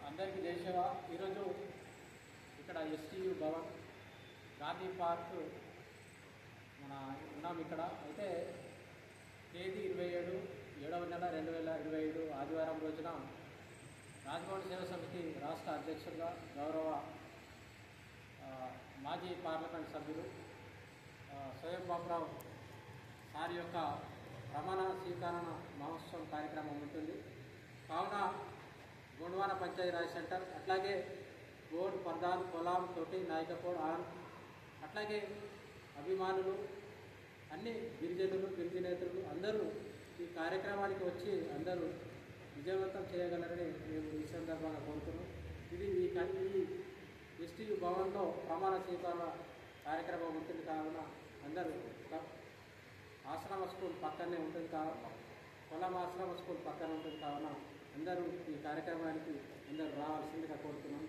అందరికీ దేశవ ఈరోజు ఇక్కడ ఎస్టీయు భవన్ గాంధీ పార్క్ మన ఉన్నాం ఇక్కడ. అయితే తేదీ 27/7/2025 ఆదివారం రోజున రాజభవన్ సేవా సమితి రాష్ట్ర అధ్యక్షులుగా గౌరవ మాజీ పార్లమెంట్ సభ్యులు స్వయం బాబురావు సార్ యొక్క ప్రమాణ స్వీకరణ మహోత్సవం కార్యక్రమం ఉంటుంది. కావున గోండ్వాన పంచాయతీరాజ్ సెంటర్, అట్లాగే గోడ్, పర్దాన్, కొలాం, తోటి, నాయకపోడ్, ఆన్, అట్లాగే అభిమానులు, అన్ని గిరిజనులు, గిరిజనేతరులు అందరూ ఈ కార్యక్రమానికి వచ్చి అందరూ విజయవంతం చేయగలరని మేము ఈ సందర్భంగా కోరుతున్నాం. ఇది ఈ ఎస్టీయు భవన్లో ప్రమాణ స్వీకరణ కార్యక్రమం ఉంటుంది. కావున అందరూ ఆశ్రమ స్కూల్ పక్కనే ఉంటుంది, పొలం ఆశ్రమ స్కూల్ పక్కన ఉంటుంది. కావున అందరూ ఈ కార్యక్రమానికి అందరూ రావాల్సిందిగా కోరుతున్నాం.